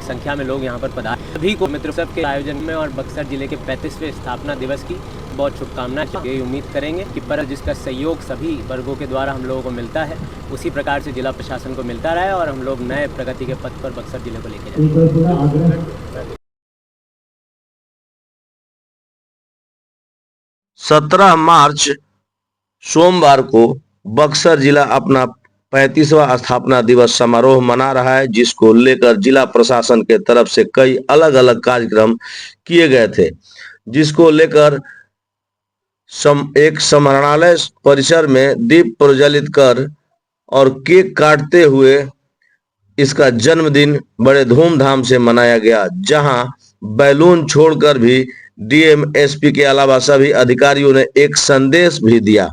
संख्या में लोग यहाँ पर पधारे। सभी को मित्रोत्सव के आयोजन में और बक्सर जिले के 35वें स्थापना दिवस की बहुत शुभकामनाएं। ये उम्मीद करेंगे कि पर जिसका सहयोग सभी वर्गों के द्वारा हम लोगों को मिलता है, उसी प्रकार से जिला प्रशासन को मिलता रहे और हम लोग नए प्रगति के पथ पर बक्सर जिले को लेकर जाए। 17 मार्च सोमवार को बक्सर जिला अपना 35वां स्थापना दिवस समारोह मना रहा है, जिसको लेकर जिला प्रशासन के तरफ से कई अलग अलग कार्यक्रम किए गए थे, जिसको लेकर एक समाहरणालय परिसर में दीप प्रज्वलित कर और केक काटते हुए इसका जन्मदिन बड़े धूमधाम से मनाया गया, जहां बैलून छोड़कर भी डीएम एसपी के अलावा सभी अधिकारियों ने एक संदेश भी दिया।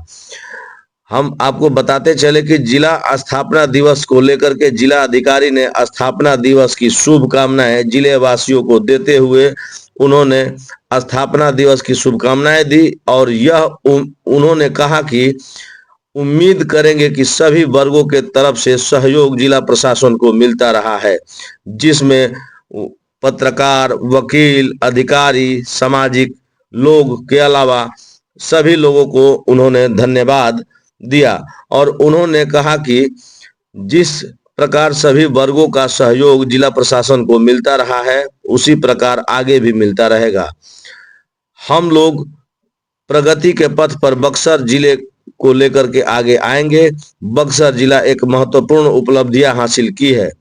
हम आपको बताते चले कि जिला स्थापना दिवस को लेकर के जिला अधिकारी ने स्थापना दिवस की शुभकामनाएं जिले वासियों को देते हुए उन्होंने स्थापना दिवस की शुभकामनाएं दी और यह उन्होंने कहा कि उम्मीद करेंगे कि सभी वर्गों के तरफ से सहयोग जिला प्रशासन को मिलता रहा है, जिसमें पत्रकार, वकील, अधिकारी, सामाजिक लोग के अलावा सभी लोगों को उन्होंने धन्यवाद दिया और उन्होंने कहा कि जिस प्रकार सभी वर्गों का सहयोग जिला प्रशासन को मिलता रहा है, उसी प्रकार आगे भी मिलता रहेगा। हम लोग प्रगति के पथ पर बक्सर जिले को लेकर के आगे आएंगे। बक्सर जिला एक महत्वपूर्ण उपलब्धियां हासिल की है,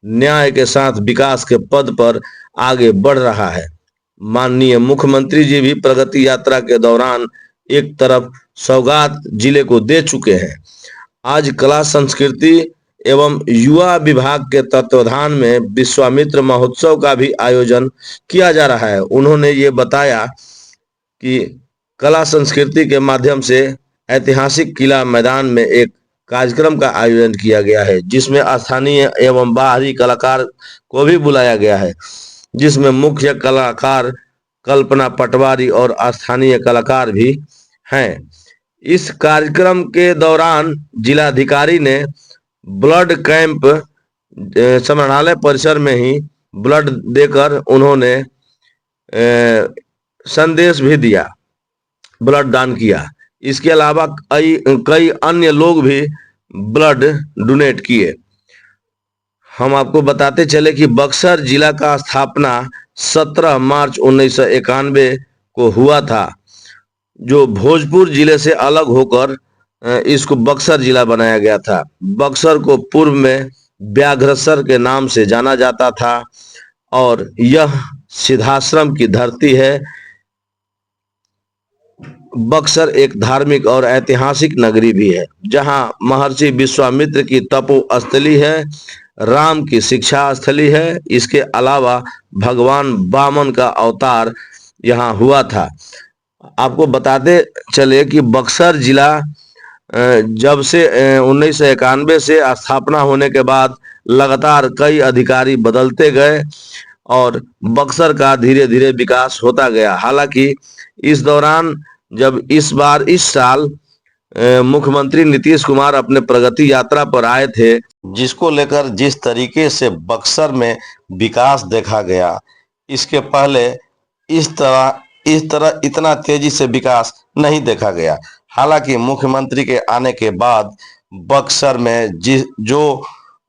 न्याय के साथ विकास के पद पर आगे बढ़ रहा है। माननीय मुख्यमंत्री जी भी प्रगति यात्रा के दौरान एक तरफ सौगात जिले को दे चुके हैं। आज कला संस्कृति एवं युवा विभाग के तत्वाधान में विश्वामित्र महोत्सव का भी आयोजन किया जा रहा है। उन्होंने ये बताया कि कला संस्कृति के माध्यम से ऐतिहासिक किला मैदान में एक कार्यक्रम का आयोजन किया गया है, जिसमें स्थानीय एवं बाहरी कलाकार को भी बुलाया गया है, जिसमें मुख्य कलाकार कल्पना पटवारी और स्थानीय कलाकार भी हैं। इस कार्यक्रम के दौरान जिलाधिकारी ने ब्लड कैंप समाहरणालय परिसर में ही ब्लड देकर उन्होंने संदेश भी दिया, ब्लड दान किया। इसके अलावा कई अन्य लोग भी ब्लड डोनेट किए। हम आपको बताते चले कि बक्सर जिला का स्थापना 17 मार्च 1991 को हुआ था, जो भोजपुर जिले से अलग होकर इसको बक्सर जिला बनाया गया था। बक्सर को पूर्व में व्याघ्रसर के नाम से जाना जाता था और यह सिद्धाश्रम की धरती है। बक्सर एक धार्मिक और ऐतिहासिक नगरी भी है, जहां महर्षि विश्वामित्र की तपोस्थली है, राम की शिक्षा स्थली है। इसके अलावा भगवान वामन का अवतार यहाँ हुआ था। आपको बताते चले कि बक्सर जिला जब से 1991 से स्थापना होने के बाद लगातार कई अधिकारी बदलते गए और बक्सर का धीरे धीरे विकास होता गया। हालांकि इस दौरान जब इस साल मुख्यमंत्री नीतीश कुमार अपने प्रगति यात्रा पर आए थे, जिसको लेकर जिस तरीके से बक्सर में विकास देखा गया, इसके पहले इस तरह इतना तेजी से विकास नहीं देखा गया। हालांकि मुख्यमंत्री के आने के बाद बक्सर में जो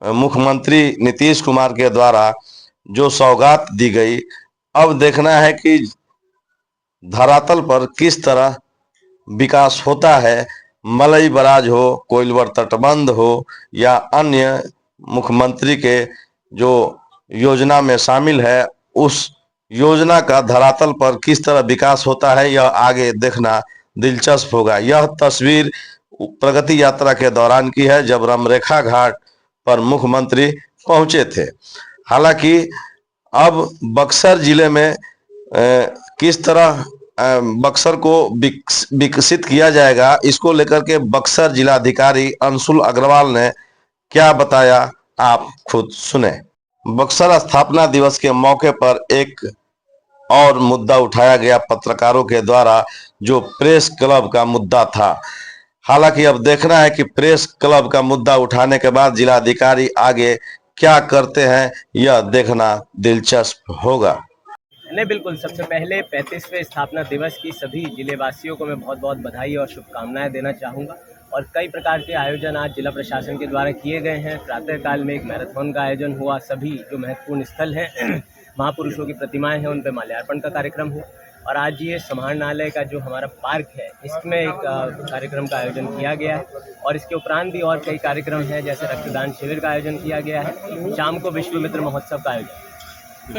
मुख्यमंत्री नीतीश कुमार के द्वारा जो सौगात दी गई, अब देखना है कि धरातल पर किस तरह विकास होता है। मलई बराज हो, कोइलवर तटबंध हो या अन्य मुख्यमंत्री के जो योजना में शामिल है, उस योजना का धरातल पर किस तरह विकास होता है, यह आगे देखना दिलचस्प होगा। यह तस्वीर प्रगति यात्रा के दौरान की है, जब रमरेखा घाट पर मुख्यमंत्री पहुंचे थे। हालांकि अब बक्सर जिले में किस तरह बक्सर को विकसित किया जाएगा, इसको लेकर के बक्सर जिलाधिकारी अंशुल अग्रवाल ने क्या बताया, आप खुद सुने। बक्सर स्थापना दिवस के मौके पर एक और मुद्दा उठाया गया पत्रकारों के द्वारा, जो प्रेस क्लब का मुद्दा था। हालांकि अब देखना है कि प्रेस क्लब का मुद्दा उठाने के बाद जिलाधिकारी आगे क्या करते हैं यह देखना दिलचस्प होगा। नहीं, बिल्कुल। सबसे पहले 35वें स्थापना दिवस की सभी जिलेवासियों को मैं बहुत बहुत बधाई और शुभकामनाएं देना चाहूँगा। और कई प्रकार के आयोजन आज जिला प्रशासन के द्वारा किए गए हैं। प्रातःकाल में एक मैराथन का आयोजन हुआ। सभी जो महत्वपूर्ण स्थल हैं महापुरुषों की प्रतिमाएं हैं, उन पर माल्यार्पण का कार्यक्रम हुआ। और आज ये समाहरणालय का जो हमारा पार्क है, इसमें एक कार्यक्रम का आयोजन किया गया है। और इसके उपरांत भी और कई कार्यक्रम हैं, जैसे रक्तदान शिविर का आयोजन किया गया है। शाम को विश्वामित्र महोत्सव का आयोजन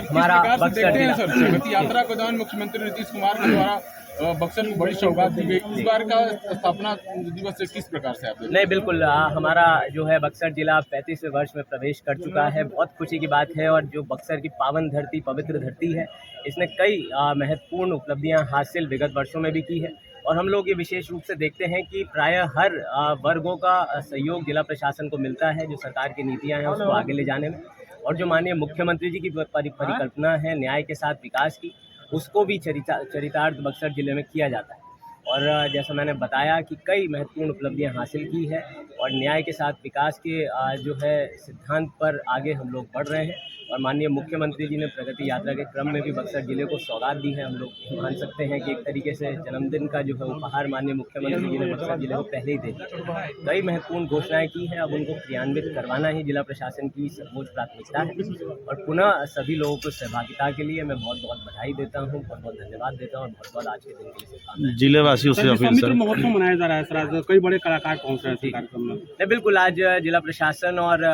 हमारा बक्सर जिला सर यात्रा के दौरान मुख्यमंत्री नीतीश कुमार के द्वारा बक्सर को बड़ी सौगात दी गई। इस बार का स्थापना दिवस से किस प्रकार से आप नहीं, बिल्कुल। हमारा जो है बक्सर जिला 35वें वर्ष में प्रवेश कर चुका है। बहुत खुशी की बात है। और जो बक्सर की पावन धरती, पवित्र धरती है, इसने कई महत्वपूर्ण उपलब्धियां हासिल विगत वर्षों में भी की है। और हम लोग ये विशेष रूप से देखते हैं कि प्रायः हर वर्गों का सहयोग जिला प्रशासन को मिलता है, जो सरकार की नीतियाँ हैं उसको आगे ले जाने में। और जो माननीय मुख्यमंत्री जी की परिकल्पना है न्याय के साथ विकास की, उसको भी चरितार्थ बक्सर जिले में किया जाता है। और जैसा मैंने बताया कि कई महत्वपूर्ण उपलब्धियां हासिल की है और न्याय के साथ विकास के जो है सिद्धांत पर आगे हम लोग बढ़ रहे हैं। और माननीय मुख्यमंत्री जी ने प्रगति यात्रा के क्रम में भी बक्सर जिले को सौगात दी है। हम लोग मान सकते हैं कि एक तरीके से जन्मदिन का जो है उपहार माननीय मुख्यमंत्री जी ने बक्सर जिले को पहले ही दे दिया। कई महत्वपूर्ण घोषणाएं की हैं, अब उनको क्रियान्वित करवाना ही जिला प्रशासन की सर्वोच्च प्राथमिकता है। और पुनः सभी लोगों को सहभागिता के लिए मैं बहुत बहुत बधाई देता हूँ, बहुत बहुत धन्यवाद देता हूँ और बहुत बहुत आज के दिन के लिए शुभकामनाएं। जिलेवासियों से अपील सर। महोत्सव मनाया जा रहा है सर, आज कई बड़े कलाकार पहुंच रहे हैं कार्यक्रम में। नहीं, बिल्कुल। आज जिला प्रशासन और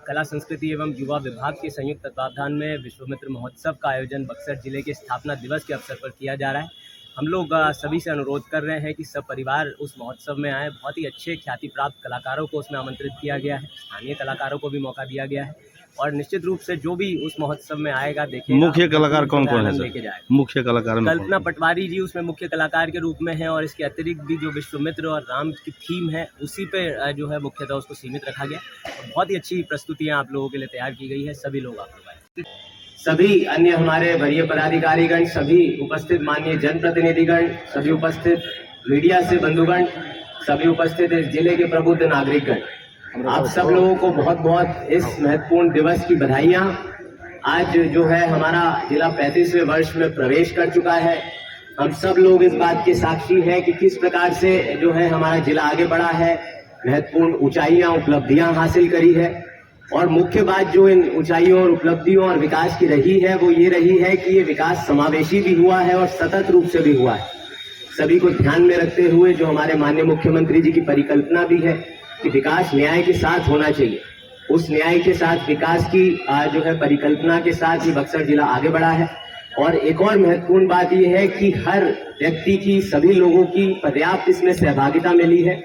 कला संस्कृति एवं युवा विभाग के संयुक्त तत्वावधान में विश्वामित्र महोत्सव का आयोजन बक्सर जिले के स्थापना दिवस के अवसर पर किया जा रहा है। हम लोग सभी से अनुरोध कर रहे हैं कि सब परिवार उस महोत्सव में आए। बहुत ही अच्छे ख्याति प्राप्त कलाकारों को उसमें आमंत्रित किया गया है, स्थानीय कलाकारों को भी मौका दिया गया है। और निश्चित रूप से जो भी उस महोत्सव में आएगा देखेगा। मुख्य कलाकार कौन कौन है लेके जाएगा? मुख्य कलाकार में कल्पना पटवारी जी उसमें मुख्य कलाकार के रूप में हैं। और इसके अतिरिक्त भी जो विश्वामित्र और राम की थीम है, उसी पे जो है मुख्यतः उसको सीमित रखा गया। और बहुत ही अच्छी प्रस्तुतियां आप लोगों के लिए तैयार की गई है। सभी लोग आप लोग आए। सभी अन्य हमारे वरीय पदाधिकारीगण, सभी उपस्थित माननीय जनप्रतिनिधिगण, सभी उपस्थित मीडिया से बंधुगण, सभी उपस्थित इस जिले के प्रबुद्ध नागरिकगण, आप सब लोगों को बहुत बहुत इस महत्वपूर्ण दिवस की बधाइयाँ। आज जो है हमारा जिला 35वें वर्ष में प्रवेश कर चुका है। हम सब लोग इस बात के साक्षी हैं कि किस प्रकार से जो है हमारा जिला आगे बढ़ा है, महत्वपूर्ण ऊंचाइयां, उपलब्धियां हासिल करी है। और मुख्य बात जो इन ऊंचाइयों और उपलब्धियों और विकास की रही है, वो ये रही है कि ये विकास समावेशी भी हुआ है और सतत रूप से भी हुआ है। सभी को ध्यान में रखते हुए जो हमारे माननीय मुख्यमंत्री जी की परिकल्पना भी है कि विकास न्याय के साथ होना चाहिए, उस न्याय के साथ विकास की जो है परिकल्पना के साथ ही बक्सर जिला आगे बढ़ा है। और एक और महत्वपूर्ण बात यह है कि हर व्यक्ति की, सभी लोगों की पर्याप्त इसमें सहभागिता मिली है।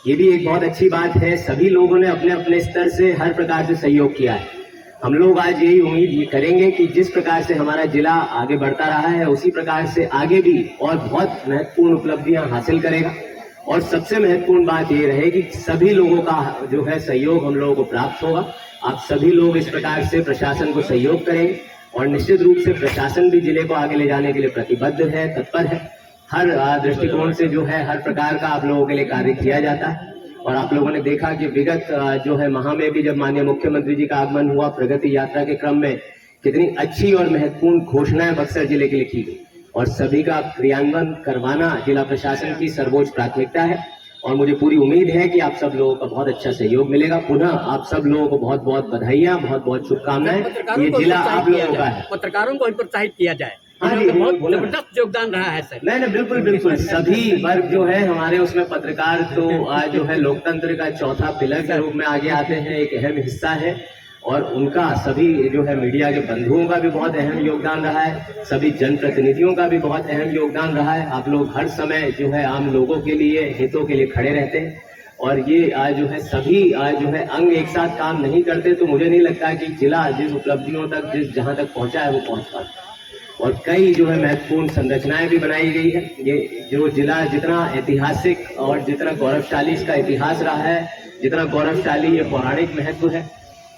ये भी एक बहुत अच्छी बात है। सभी लोगों ने अपने अपने स्तर से हर प्रकार से सहयोग किया है। हम लोग आज यही उम्मीद ये करेंगे कि जिस प्रकार से हमारा जिला आगे बढ़ता रहा है, उसी प्रकार से आगे भी और बहुत महत्वपूर्ण उपलब्धियां हासिल करेगा। और सबसे महत्वपूर्ण बात ये रहेगी कि सभी लोगों का जो है सहयोग हम लोगों को प्राप्त होगा। आप सभी लोग इस प्रकार से प्रशासन को सहयोग करेंगे और निश्चित रूप से प्रशासन भी जिले को आगे ले जाने के लिए प्रतिबद्ध है, तत्पर है। हर दृष्टिकोण से जो है हर प्रकार का आप लोगों के लिए कार्य किया जाता है। और आप लोगों ने देखा कि विगत जो है माह में भी जब माननीय मुख्यमंत्री जी का आगमन हुआ, प्रगति यात्रा के क्रम में कितनी अच्छी और महत्वपूर्ण घोषणाएं बक्सर जिले के लिए की गई और सभी का क्रियान्वयन करवाना जिला प्रशासन की सर्वोच्च प्राथमिकता है। और मुझे पूरी उम्मीद है कि आप सब लोगों का बहुत अच्छा सहयोग मिलेगा। पुनः आप सब लोगों को बहुत बहुत बधाइयाँ, बहुत बहुत शुभकामनाएं। ये जिला आप लोगों का है। पत्रकारों को प्रोत्साहित किया जाए। हाँ जी, बहुत जबरदस्त योगदान रहा है सर। नहीं, बिल्कुल बिल्कुल। सभी वर्ग जो है हमारे उसमें पत्रकार तो जो है लोकतंत्र का चौथा पिलर के रूप में आगे आते हैं, एक अहम हिस्सा है। और उनका सभी जो है मीडिया के बंधुओं का भी बहुत अहम योगदान रहा है, सभी जनप्रतिनिधियों का भी बहुत अहम योगदान रहा है। आप लोग हर समय जो है आम लोगों के लिए, हितों के लिए खड़े रहते हैं। और ये जो है सभी जो है अंग एक साथ काम नहीं करते तो मुझे नहीं लगता कि जिला जिस उपलब्धियों तक, जहां तक पहुंचा है वो पहुंच पाता। और कई जो है महत्वपूर्ण संरचनाएं भी बनाई गई है। ये जो जिला जितना ऐतिहासिक और जितना गौरवशाली इसका इतिहास रहा है, जितना गौरवशाली ये पौराणिक महत्व है,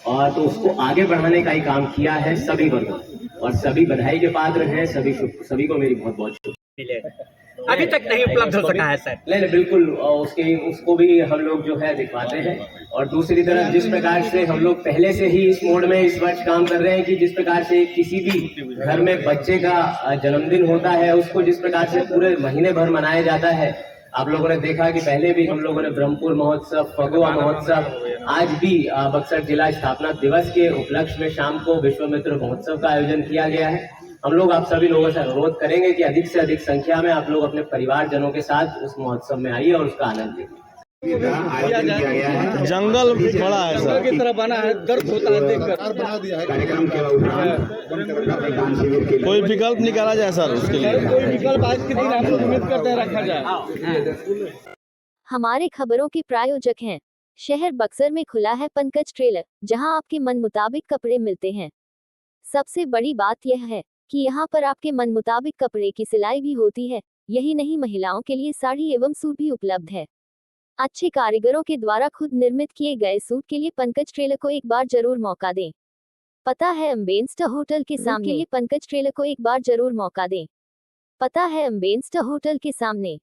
और तो उसको आगे बढ़ाने का ही काम किया है सभी वर्गों और सभी बधाई के पात्र हैं। सभी को मेरी बहुत बहुत शुभकामनाएं। अभी तक नहीं उपलब्ध हो सका है सर। नहीं बिल्कुल उसको भी हम लोग जो है दिखवाते हैं। और दूसरी तरफ जिस प्रकार से हम लोग पहले से ही इस मोड में इस वर्ष काम कर रहे हैं कि जिस प्रकार से किसी भी घर में बच्चे का जन्मदिन होता है उसको जिस प्रकार से पूरे महीने भर मनाया जाता है। आप लोगों ने देखा कि पहले भी हम लोगों ने ब्रह्मपुर महोत्सव, फगुआ महोत्सव, आज भी बक्सर जिला स्थापना दिवस के उपलक्ष्य में शाम को विश्वामित्र महोत्सव का आयोजन किया गया है। हम लोग आप सभी लोगों से अनुरोध करेंगे कि अधिक से अधिक संख्या में आप लोग अपने परिवारजनों के साथ उस महोत्सव में आइए और उसका आनंद लीजिए। जंगल बड़ा है सर की तरह बना है, दर्द होता है देखकर। कार्यक्रम के दौरान कोई विकल्प निकाला जाए सर उसके लिए। कोई विकल्प आज के दिन हम लोग उम्मीद करते हैं रखा जाए। हमारे खबरों के प्रायोजक हैं शहर बक्सर में खुला है पंकज ट्रेलर, जहां आपके मन मुताबिक कपड़े मिलते हैं। सबसे बड़ी बात यह है कि यहां पर आपके मन मुताबिक कपड़े की सिलाई भी होती है। यही नहीं, महिलाओं के लिए साड़ी एवं सूट भी उपलब्ध है। अच्छे कारीगरों के द्वारा खुद निर्मित किए गए सूट के लिए पंकज ट्रेलर को एक बार जरूर मौका दें। पता है अम्बेन्स्टर होटल के सामने, पंकज ट्रेलर को एक बार जरूर मौका दें। पता है अम्बेन्स्टर होटल के सामने।